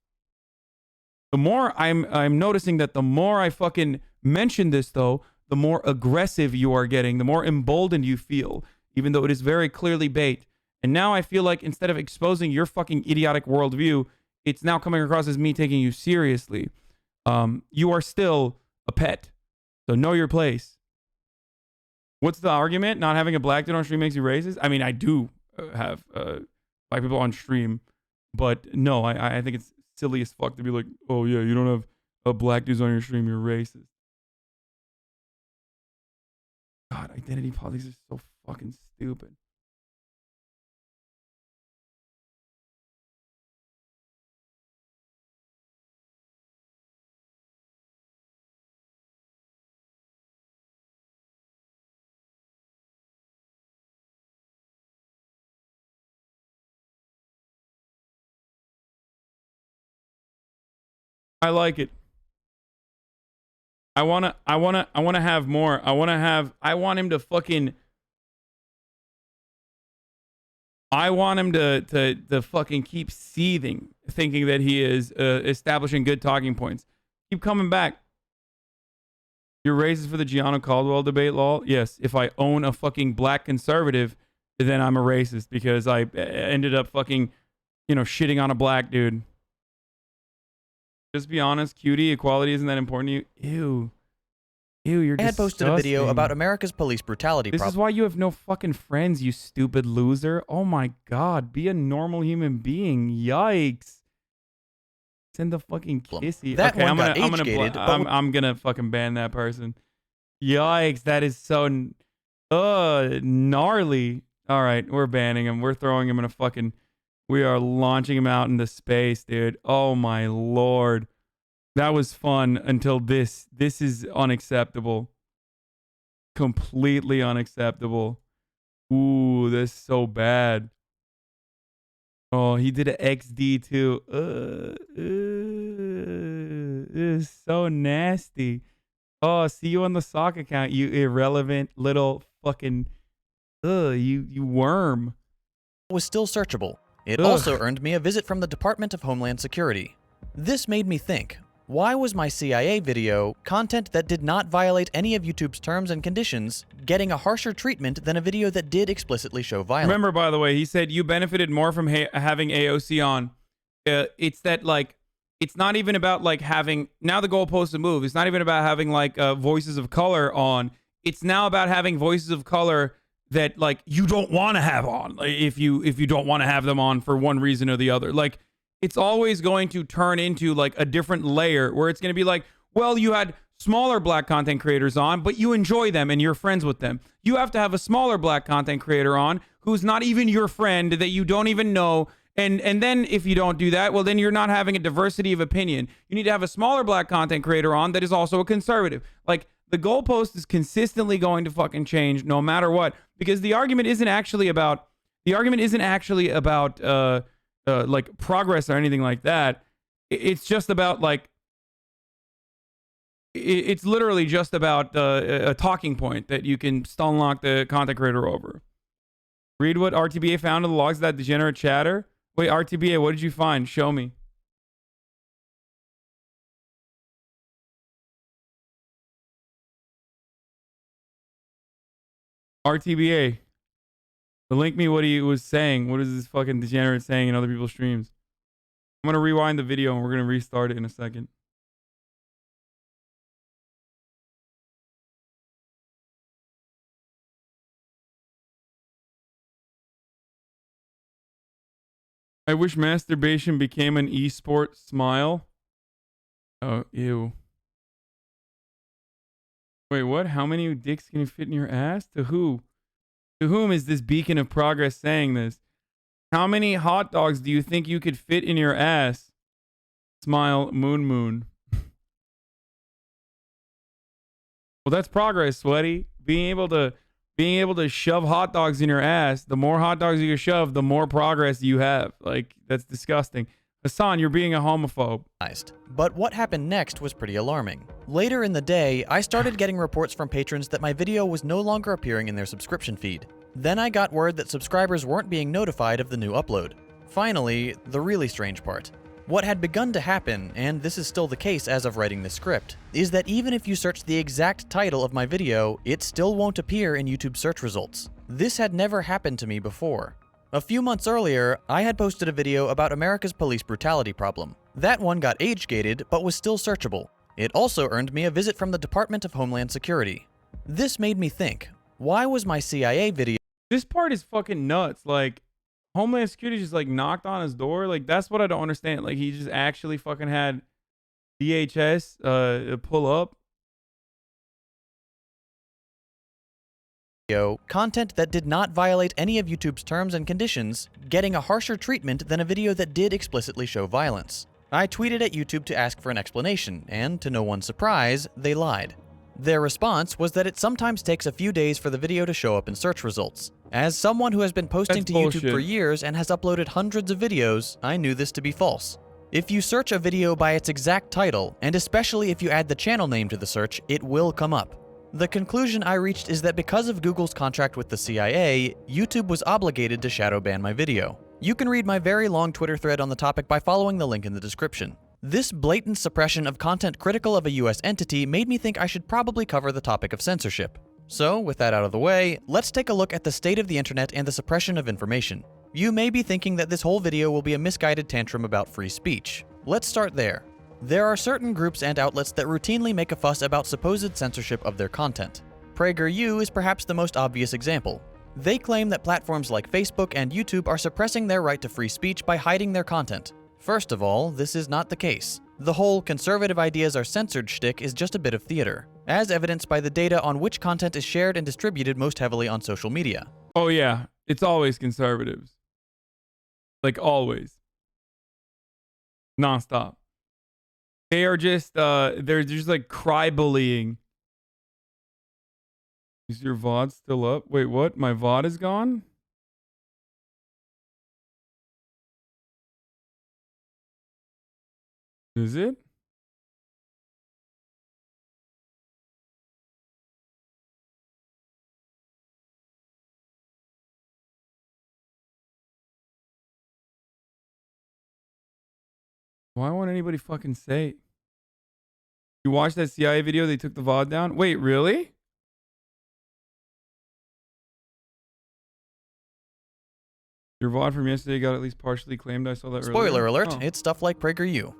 The more I'm noticing that the more I fucking mention this, though, the more aggressive you are getting, the more emboldened you feel, even though it is very clearly bait. And now I feel like instead of exposing your fucking idiotic worldview, it's now coming across as me taking you seriously. You are still a pet. So know your place. What's the argument? Not having a black dude on stream makes you racist? I mean, I do have black people on stream. But no, I think it's silly as fuck to be like, oh yeah, you don't have black dudes on your stream, you're racist. God, identity politics is so fucking stupid. I like it. I wanna have more. I want him to fucking. I want him to fucking keep seething, thinking that he is establishing good talking points. Keep coming back. You're racist for the Gianna Caldwell debate, lol? Yes. If I own a fucking black conservative, then I'm a racist because I ended up fucking, shitting on a black dude. Just be honest, cutie. Equality isn't that important to you. Ew. You're I had posted a video about America's police brutality This problem. is why you have no fucking friends, you stupid loser. Oh my god, be a normal human being. Yikes. Send the fucking kissy. That okay, one got age-gated, I'm gonna fucking ban that person. Yikes, that is so gnarly. All right, we're banning him. We're throwing him in a fucking. We are launching him out into space, dude. Oh my lord. That was fun until this. This is unacceptable. Completely unacceptable. Ooh, that's so bad. Oh, he did an XD too. This is so nasty. Oh, see you on the sock account, you irrelevant little fucking. You worm. Was still searchable. It Ugh. also earned me a visit from the Department of Homeland Security. This made me think, why was my CIA video, content that did not violate any of YouTube's terms and conditions, getting a harsher treatment than a video that did explicitly show violence? Remember, by the way, he said you benefited more from having AOC on. It's that, like, it's not even about, like, having... Now the goalposts have moved. It's not even about having, like, voices of color on. It's now about having voices of color that, like, you don't want to have on. Like, if you don't want to have them on for one reason or the other. Like, it's always going to turn into, like, a different layer where it's going to be like, well, you had smaller black content creators on, but you enjoy them and you're friends with them. You have to have a smaller black content creator on who's not even your friend, that you don't even know. And then if you don't do that, well, then you're not having a diversity of opinion. You need to have a smaller black content creator on that is also a conservative. Like, the goalpost is consistently going to fucking change no matter what, because the argument isn't actually about like progress or anything like that. It's just about, like, it's literally just about a talking point that you can stun lock the content creator over. Read what RTBA found in the logs of that degenerate chatter. Wait, RTBA, what did you find? Show me. RTBA. Link me what he was saying. What is this fucking degenerate saying in other people's streams? I'm going to rewind the video and we're going to restart it in a second. I wish masturbation became an esport. Smile. Oh, ew. Wait, what? How many dicks can you fit in your ass? To who? To whom is this beacon of progress saying this? How many hot dogs do you think you could fit in your ass? Smile, moon. Well, that's progress, sweaty. Being able to shove hot dogs in your ass. The more hot dogs you can shove, the more progress you have. Like, that's disgusting. Hassan, you're being a homophobe. But what happened next was pretty alarming. Later in the day, I started getting reports from patrons that my video was no longer appearing in their subscription feed. Then I got word that subscribers weren't being notified of the new upload. Finally, the really strange part. What had begun to happen, and this is still the case as of writing this script, is that even if you search the exact title of my video, it still won't appear in YouTube search results. This had never happened to me before. A few months earlier, I had posted a video about America's police brutality problem. That one got age-gated, but was still searchable. It also earned me a visit from the Department of Homeland Security. This made me think, why was my CIA video This part is fucking nuts. Like, Homeland Security just like knocked on his door. Like, that's what I don't understand. Like, he just actually fucking had DHS pull up. Content that did not violate any of YouTube's terms and conditions, getting a harsher treatment than a video that did explicitly show violence. I tweeted at YouTube to ask for an explanation, and to no one's surprise, they lied. Their response was that it sometimes takes a few days for the video to show up in search results. As someone who has been posting That's to bullshit. YouTube for years and has uploaded hundreds of videos, I knew this to be false. If you search a video by its exact title, and especially if you add the channel name to the search, it will come up. The conclusion I reached is that because of Google's contract with the CIA, YouTube was obligated to shadow ban my video. You can read my very long Twitter thread on the topic by following the link in the description. This blatant suppression of content critical of a US entity made me think I should probably cover the topic of censorship. So, with that out of the way, let's take a look at the state of the internet and the suppression of information. You may be thinking that this whole video will be a misguided tantrum about free speech. Let's start there. There are certain groups and outlets that routinely make a fuss about supposed censorship of their content. PragerU is perhaps the most obvious example. They claim that platforms like Facebook and YouTube are suppressing their right to free speech by hiding their content. First of all, this is not the case. The whole conservative ideas are censored shtick is just a bit of theater, as evidenced by the data on which content is shared and distributed most heavily on social media. Oh yeah, it's always conservatives. Like always. Nonstop. They are just they're just like cry bullying. Is your VOD still up? Wait, what? My VOD is gone? Is it? Why won't anybody fucking say? You watched that CIA video? They took the VOD down? Wait, really? Your VOD from yesterday got at least partially claimed. I saw that earlier. Spoiler alert, Oh. it's stuff like PragerU.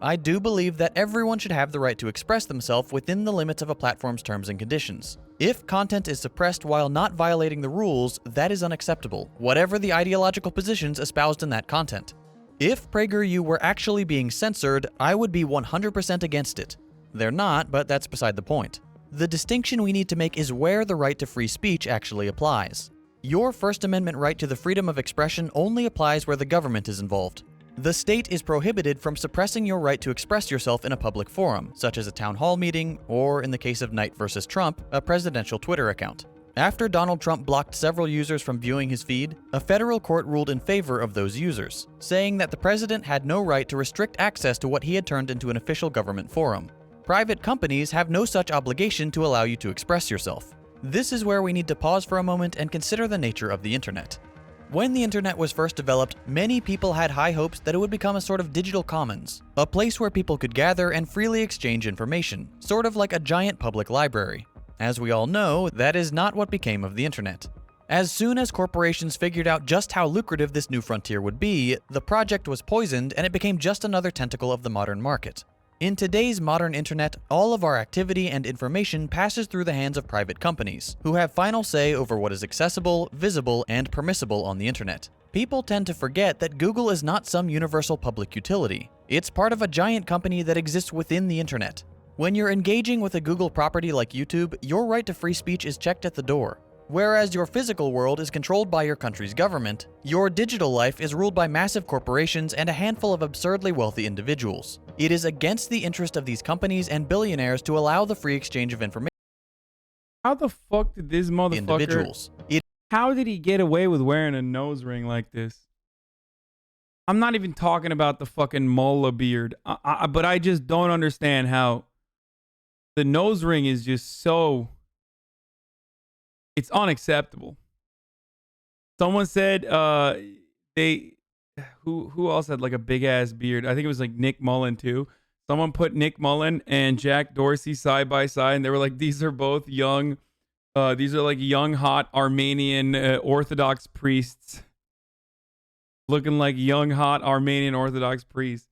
I do believe that everyone should have the right to express themselves within the limits of a platform's terms and conditions. If content is suppressed while not violating the rules, that is unacceptable, whatever the ideological positions espoused in that content. If PragerU were actually being censored, I would be 100% against it. They're not, but that's beside the point. The distinction we need to make is where the right to free speech actually applies. Your First Amendment right to the freedom of expression only applies where the government is involved. The state is prohibited from suppressing your right to express yourself in a public forum, such as a town hall meeting, or in the case of Knight versus Trump, a presidential Twitter account. After Donald Trump blocked several users from viewing his feed, a federal court ruled in favor of those users, saying that the president had no right to restrict access to what he had turned into an official government forum. Private companies have no such obligation to allow you to express yourself. This is where we need to pause for a moment and consider the nature of the internet. When the internet was first developed, many people had high hopes that it would become a sort of digital commons, a place where people could gather and freely exchange information, sort of like a giant public library. As we all know, that is not what became of the internet. As soon as corporations figured out just how lucrative this new frontier would be, the project was poisoned and it became just another tentacle of the modern market. In today's modern internet, all of our activity and information passes through the hands of private companies, who have final say over what is accessible, visible, and permissible on the internet. People tend to forget that Google is not some universal public utility. It's part of a giant company that exists within the internet. When you're engaging with a Google property like YouTube, your right to free speech is checked at the door. Whereas your physical world is controlled by your country's government, your digital life is ruled by massive corporations and a handful of absurdly wealthy individuals. It is against the interest of these companies and billionaires to allow the free exchange of information. How the fuck did this motherfucker... Individuals. How did he get away with wearing a nose ring like this? I'm not even talking about the fucking mullah beard. But I just don't understand how the nose ring is just so... It's unacceptable. Someone said who else had like a big ass beard? I think it was like Nick Mullen too. Someone put Nick Mullen and Jack Dorsey side by side, and they were like, these are both young. These are like young, hot Armenian Orthodox priests, looking like young, hot Armenian Orthodox priests.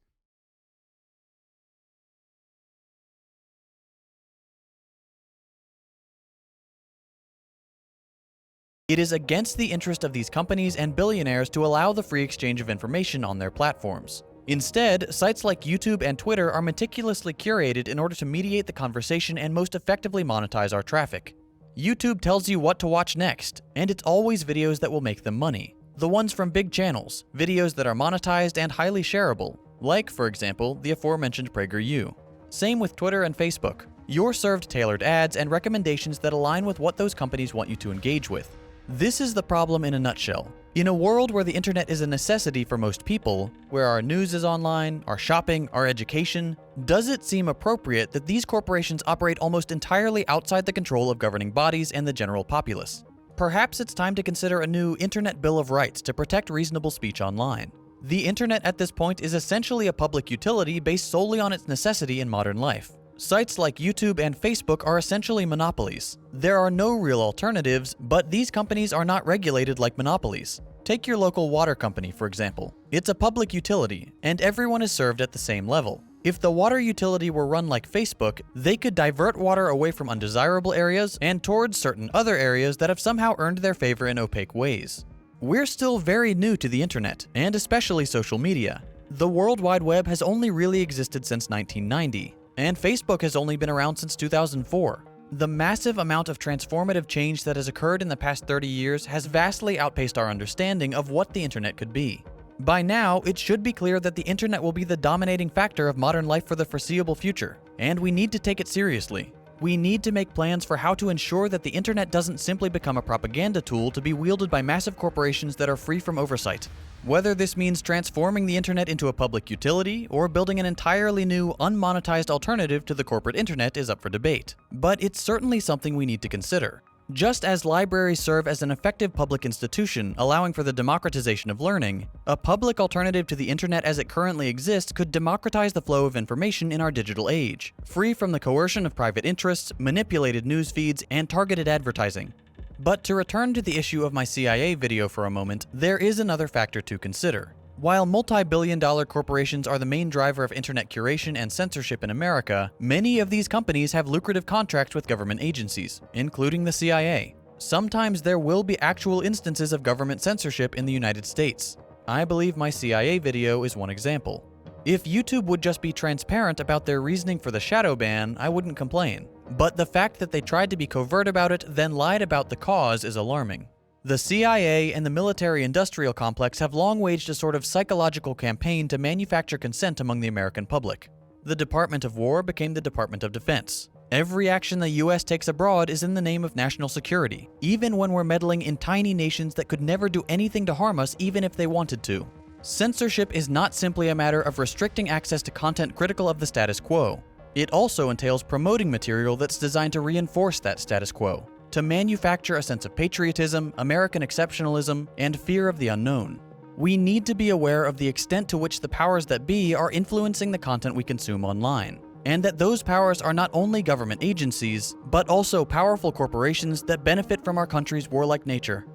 It is against the interest of these companies and billionaires to allow the free exchange of information on their platforms. Instead, sites like YouTube and Twitter are meticulously curated in order to mediate the conversation and most effectively monetize our traffic. YouTube tells you what to watch next, and it's always videos that will make them money. The ones from big channels, videos that are monetized and highly shareable, like, for example, the aforementioned PragerU. Same with Twitter and Facebook. You're served tailored ads and recommendations that align with what those companies want you to engage with. This is the problem in a nutshell. In a world where the internet is a necessity for most people, where our news is online, our shopping, our education, does it seem appropriate that these corporations operate almost entirely outside the control of governing bodies and the general populace? Perhaps it's time to consider a new Internet Bill of Rights to protect reasonable speech online. The internet at this point is essentially a public utility based solely on its necessity in modern life. Sites like YouTube and Facebook are essentially monopolies. There are no real alternatives, but these companies are not regulated like monopolies. Take your local water company, for example. It's a public utility, and everyone is served at the same level. If the water utility were run like Facebook, they could divert water away from undesirable areas and towards certain other areas that have somehow earned their favor in opaque ways. We're still very new to the internet, and especially social media. The World Wide Web has only really existed since 1990. And Facebook has only been around since 2004. The massive amount of transformative change that has occurred in the past 30 years has vastly outpaced our understanding of what the internet could be. By now, it should be clear that the internet will be the dominating factor of modern life for the foreseeable future, and we need to take it seriously. We need to make plans for how to ensure that the internet doesn't simply become a propaganda tool to be wielded by massive corporations that are free from oversight. Whether this means transforming the internet into a public utility or building an entirely new, unmonetized alternative to the corporate internet is up for debate. But it's certainly something we need to consider. Just as libraries serve as an effective public institution allowing for the democratization of learning, a public alternative to the internet as it currently exists could democratize the flow of information in our digital age, free from the coercion of private interests, manipulated news feeds, and targeted advertising. But to return to the issue of my CIA video for a moment, there is another factor to consider. While multi-billion-dollar corporations are the main driver of internet curation and censorship in America, many of these companies have lucrative contracts with government agencies, including the CIA. Sometimes there will be actual instances of government censorship in the United States. I believe my CIA video is one example. If YouTube would just be transparent about their reasoning for the shadow ban, I wouldn't complain. But the fact that they tried to be covert about it, then lied about the cause is alarming. The CIA and the military-industrial complex have long waged a sort of psychological campaign to manufacture consent among the American public. The Department of War became the Department of Defense. Every action the US takes abroad is in the name of national security, even when we're meddling in tiny nations that could never do anything to harm us even if they wanted to. Censorship is not simply a matter of restricting access to content critical of the status quo. It also entails promoting material that's designed to reinforce that status quo, to manufacture a sense of patriotism, American exceptionalism, and fear of the unknown. We need to be aware of the extent to which the powers that be are influencing the content we consume online, and that those powers are not only government agencies, but also powerful corporations that benefit from our country's warlike nature.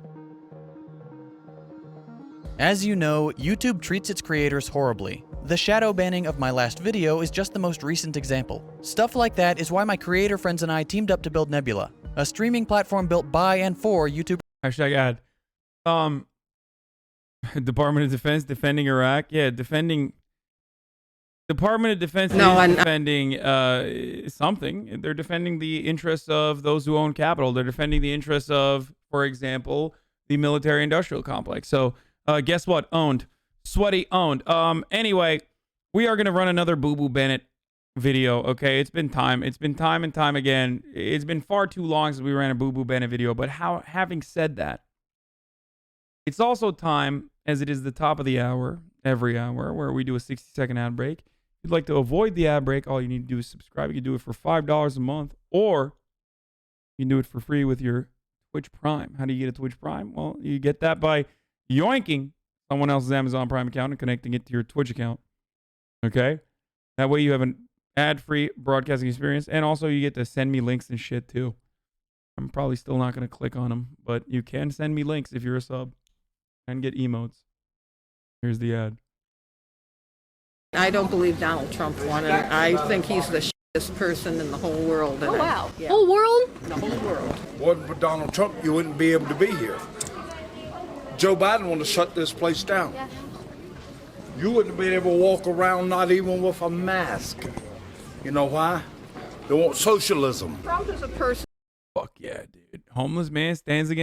As you know, YouTube treats its creators horribly. The shadow banning of my last video is just the most recent example. Stuff like that is why my creator friends and I teamed up to build Nebula, a streaming platform built by and for YouTube. Hashtag ad. Department of Defense defending Iraq. Yeah, defending. Department of Defense is defending something. They're defending the interests of those who own capital. They're defending the interests of, for example, the military-industrial complex. So guess what? Owned. Sweaty owned. Anyway, we are going to run another Boo Boo Bennett video, okay? It's been time. It's been time and time again. It's been far too long since we ran a Boo Boo Bennett video, but having said that, it's also time, as it is the top of the hour, every hour, where we do a 60-second ad break. If you'd like to avoid the ad break, all you need to do is subscribe. You can do it for $5 a month, or you can do it for free with your Twitch Prime. How do you get a Twitch Prime? Well, you get that by yoinking someone else's Amazon Prime account and connecting it to your Twitch account, okay? That way you have an ad-free broadcasting experience, and also you get to send me links and shit too. I'm probably still not going to click on them, but you can send me links if you're a sub and get emotes. Here's the ad. I don't believe Donald Trump won, and I think he's the shittest person in the whole world. Oh, wow. Yeah. Whole world? The whole world. wasn't for Donald Trump, you wouldn't be able to be here. Joe Biden wanted to shut this place down. Yeah. You wouldn't be able to walk around not even with a mask. You know why? They want socialism. Trump is a person. Fuck yeah, dude. Homeless man stands against